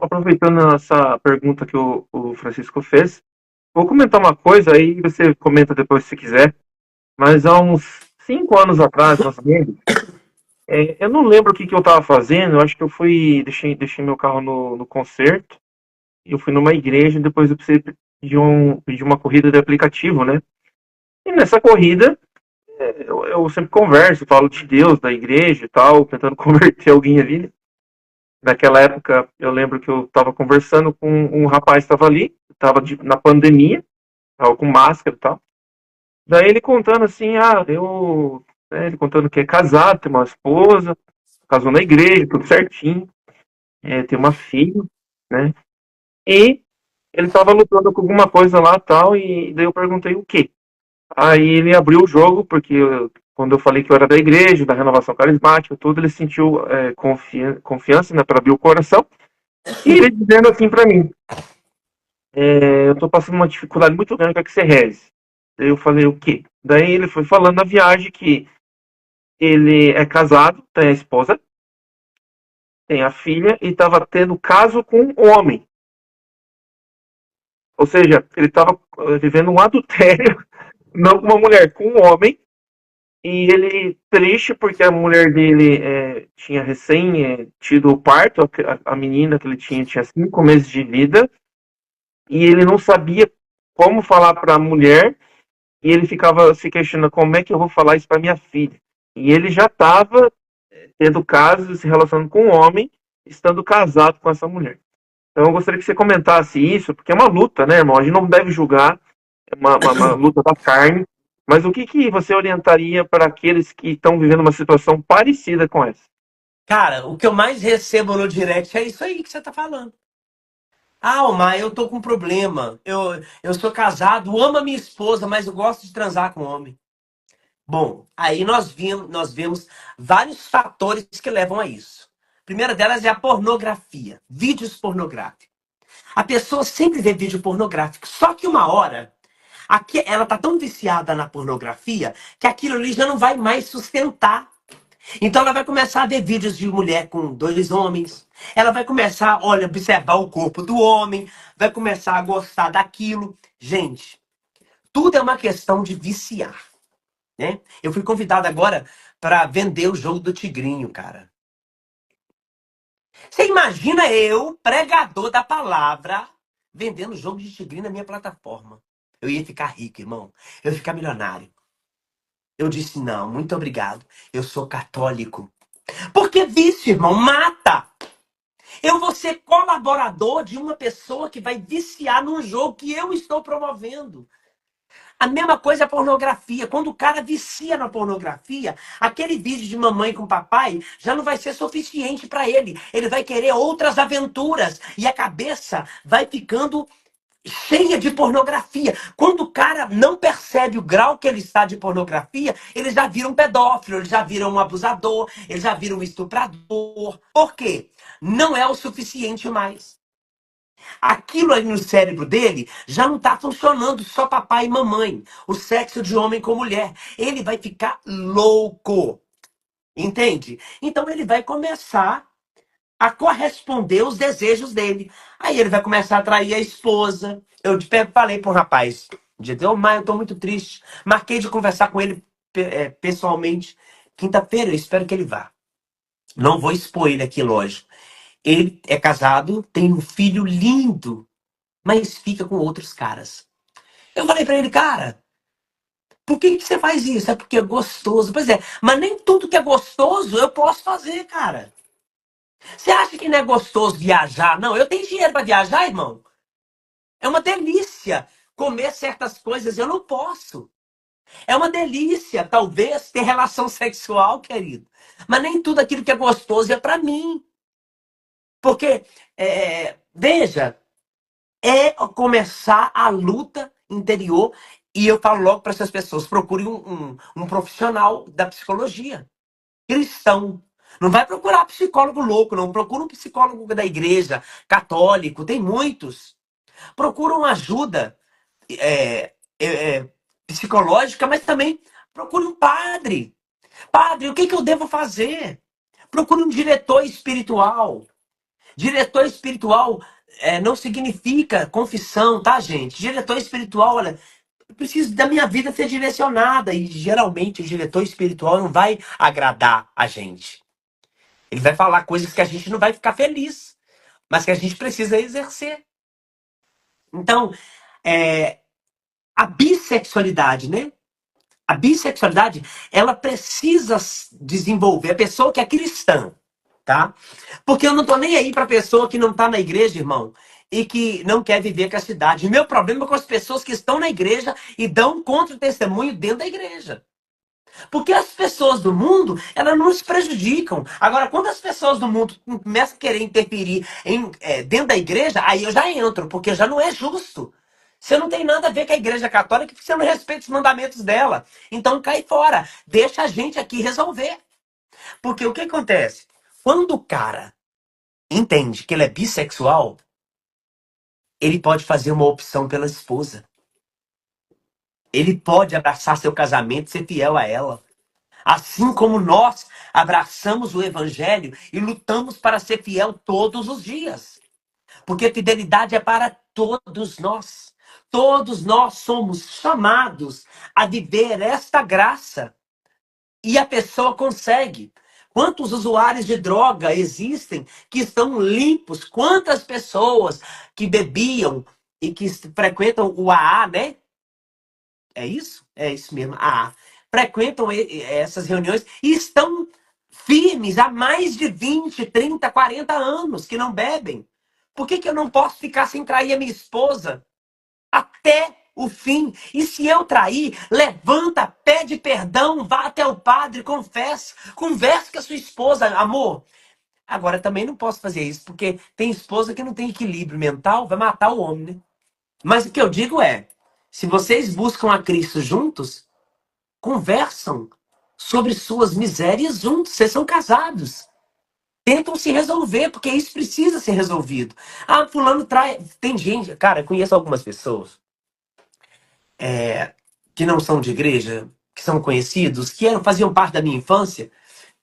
Aproveitando essa pergunta que o Francisco fez, vou comentar uma coisa aí, você comenta depois se quiser, mas há uns 5 anos atrás, mais ou menos, eu não lembro o que eu estava fazendo, eu acho que deixei meu carro no concerto, eu fui numa igreja e depois eu precisei pedir uma corrida de aplicativo, né? E nessa corrida, eu sempre converso, falo de Deus, da igreja e tal, tentando converter alguém ali, né? Naquela época, eu lembro que eu estava conversando com um rapaz que estava ali, estava na pandemia, estava com máscara e tal. Daí ele contando assim, ele contando que é casado, tem uma esposa, casou na igreja, tudo certinho, tem uma filha, né? E ele estava lutando com alguma coisa lá e tal, e daí eu perguntei o quê? Aí ele abriu o jogo, porque quando eu falei que eu era da igreja, da renovação carismática, tudo, ele sentiu confiança, né, para abrir o coração. E ele dizendo assim para mim, eu tô passando uma dificuldade muito grande, quero que você reze. Daí eu falei, o quê? Daí ele foi falando na viagem que ele é casado, tem a esposa, tem a filha, e estava tendo caso com um homem. Ou seja, ele estava vivendo um adultério, não com uma mulher, com um homem. E ele triste porque a mulher dele tinha recém tido o parto, a menina que ele tinha 5 meses de vida, e ele não sabia como falar para a mulher, e ele ficava se questionando como é que eu vou falar isso para minha filha. E ele já estava tendo casos, se relacionando com um homem, estando casado com essa mulher. Então eu gostaria que você comentasse isso, porque é uma luta, né, irmão? A gente não deve julgar, é uma luta da carne, mas o que você orientaria para aqueles que estão vivendo uma situação parecida com essa? Cara, o que eu mais recebo no direct é isso aí que você tá falando. Ah, Omar, eu tô com um problema. Eu sou casado, amo a minha esposa, mas eu gosto de transar com homem. Bom, aí nós vemos vários fatores que levam a isso. A primeira delas é a pornografia, vídeos pornográficos. A pessoa sempre vê vídeo pornográfico, só que uma hora, ela tá tão viciada na pornografia que aquilo ali já não vai mais sustentar. Então ela vai começar a ver vídeos de mulher com dois homens. Ela vai começar, olha, observar o corpo do homem, vai começar a gostar daquilo. Gente, tudo é uma questão de viciar, né? Eu fui convidado agora para vender o jogo do Tigrinho, cara. Você imagina eu, pregador da palavra, vendendo o jogo de Tigrinho na minha plataforma? Eu ia ficar rico, irmão. Eu ia ficar milionário. Eu disse, não, muito obrigado. Eu sou católico. Porque vício, irmão, mata. Eu vou ser colaborador de uma pessoa que vai viciar num jogo que eu estou promovendo. A mesma coisa é a pornografia. Quando o cara vicia na pornografia, aquele vídeo de mamãe com papai já não vai ser suficiente para ele. Ele vai querer outras aventuras. E a cabeça vai ficando cheia de pornografia. Quando o cara não percebe o grau que ele está de pornografia, ele já vira um pedófilo, ele já vira um abusador, ele já vira um estuprador. Por quê? Não é o suficiente mais. Aquilo ali no cérebro dele já não está funcionando só papai e mamãe. O sexo de homem com mulher. Ele vai ficar louco. Entende? Então ele vai começar a corresponder aos desejos dele. Aí ele vai começar a atrair a esposa. Falei para um rapaz, um dia deu, mas eu estou muito triste. Marquei de conversar com ele pessoalmente. Quinta-feira, eu espero que ele vá. Não vou expor ele aqui, lógico. Ele é casado, tem um filho lindo, mas fica com outros caras. Eu falei pra ele, cara, por que você faz isso? É porque é gostoso. Pois é, mas nem tudo que é gostoso eu posso fazer, cara. Você acha que não é gostoso viajar? Não, eu tenho dinheiro pra viajar, irmão. É uma delícia comer certas coisas, eu não posso. É uma delícia, talvez, ter relação sexual, querido. Mas nem tudo aquilo que é gostoso é pra mim. Porque, veja, é começar a luta interior. E eu falo logo para essas pessoas: procure um profissional da psicologia, cristão. Não vai procurar psicólogo louco, não. Procura um psicólogo da igreja, católico, tem muitos. Procura uma ajuda é, é, é, psicológica, mas também procure um padre. Padre, o que eu devo fazer? Procure um diretor espiritual. Diretor espiritual não significa confissão, tá, gente? Diretor espiritual, olha, eu preciso da minha vida ser direcionada. E geralmente o diretor espiritual não vai agradar a gente. Ele vai falar coisas que a gente não vai ficar feliz, mas que a gente precisa exercer. Então, é, a bissexualidade, né? A bissexualidade, ela precisa desenvolver a pessoa que é cristã, tá? Porque eu não tô nem aí pra pessoa que não tá na igreja, irmão, e que não quer viver com a cidade. O meu problema é com as pessoas que estão na igreja e dão contra-testemunho dentro da igreja. Porque as pessoas do mundo, elas não nos prejudicam. Agora, quando as pessoas do mundo começam a querer interferir dentro da igreja, aí eu já entro, porque já não é justo. Você não tem nada a ver com a igreja católica, porque você não respeita os mandamentos dela. Então cai fora. Deixa a gente aqui resolver. Porque o que acontece? Quando o cara entende que ele é bissexual, ele pode fazer uma opção pela esposa. Ele pode abraçar seu casamento e ser fiel a ela. Assim como nós abraçamos o evangelho e lutamos para ser fiel todos os dias. Porque fidelidade é para todos nós. Todos nós somos chamados a viver esta graça. E a pessoa consegue. Quantos usuários de droga existem que estão limpos? Quantas pessoas que bebiam e que frequentam o AA, né? É isso? É isso mesmo. Ah, frequentam essas reuniões e estão firmes há mais de 20, 30, 40 anos que não bebem. Por que eu não posso ficar sem trair a minha esposa até o fim? E se eu trair, levanta, pede perdão, vá até o padre, confessa, converse com a sua esposa, amor. Agora também não posso fazer isso, porque tem esposa que não tem equilíbrio mental, vai matar o homem, né? Mas o que eu digo é, se vocês buscam a Cristo juntos, conversam sobre suas misérias juntos. Vocês são casados. Tentam se resolver, porque isso precisa ser resolvido. Ah, fulano trai. Tem gente, cara, eu conheço algumas pessoas que não são de igreja, que são conhecidos, que faziam parte da minha infância,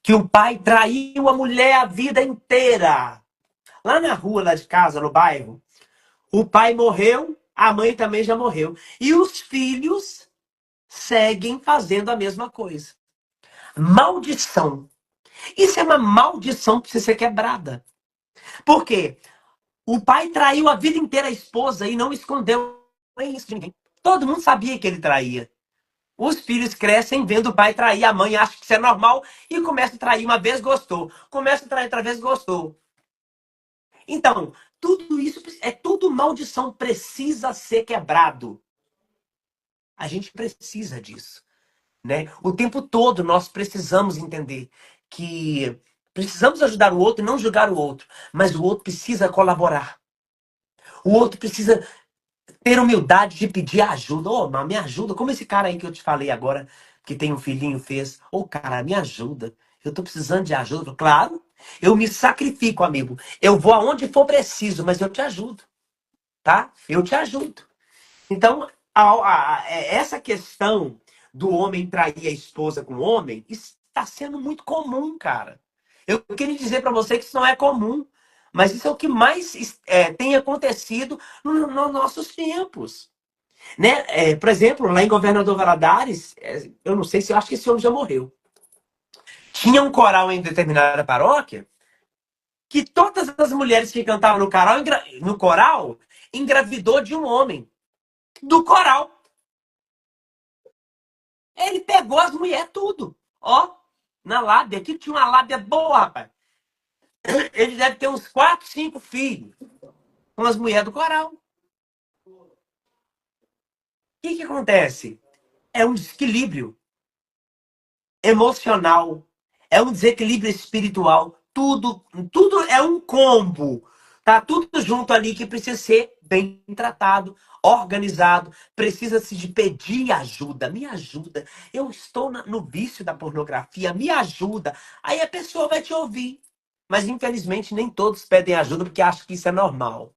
que o pai traiu a mulher a vida inteira. Lá na rua, lá de casa, no bairro, o pai morreu, a mãe também já morreu. E os filhos seguem fazendo a mesma coisa. Maldição. Isso é uma maldição que precisa ser quebrada. Por quê? O pai traiu a vida inteira a esposa e não escondeu isso de ninguém. Todo mundo sabia que ele traía. Os filhos crescem vendo o pai trair, a mãe acha que isso é normal e começa a trair uma vez, gostou. Começa a trair outra vez, gostou. Então, tudo isso é tudo maldição, precisa ser quebrado. A gente precisa disso. Né? O tempo todo nós precisamos entender que precisamos ajudar o outro e não julgar o outro, mas o outro precisa colaborar. O outro precisa ter humildade de pedir ajuda. Ô, mas me ajuda, como esse cara aí que eu te falei agora, que tem um filhinho, fez. Ô, cara, me ajuda. Eu tô precisando de ajuda. Claro, eu me sacrifico, amigo. Eu vou aonde for preciso, mas eu te ajudo, tá? Eu te ajudo. Então, essa questão do homem trair a esposa com o homem está sendo muito comum, cara. Eu queria dizer para você que isso não é comum, mas isso é o que mais tem acontecido nos nossos tempos. Né? Por exemplo, lá em Governador Valadares, eu não sei se eu acho que esse homem já morreu. Tinha um coral em determinada paróquia que todas as mulheres que cantavam no coral engravidou de um homem do coral. Ele pegou as mulheres tudo. Ó, na lábia. Aqui tinha uma lábia boa, rapaz. Ele deve ter uns 4, 5 filhos com as mulheres do coral. O que acontece? É um desequilíbrio emocional. É um desequilíbrio espiritual. Tudo é um combo. Tá tudo junto ali que precisa ser bem tratado, organizado. Precisa-se de pedir ajuda. Me ajuda. Eu estou no vício da pornografia. Me ajuda. Aí a pessoa vai te ouvir. Mas infelizmente nem todos pedem ajuda porque acham que isso é normal.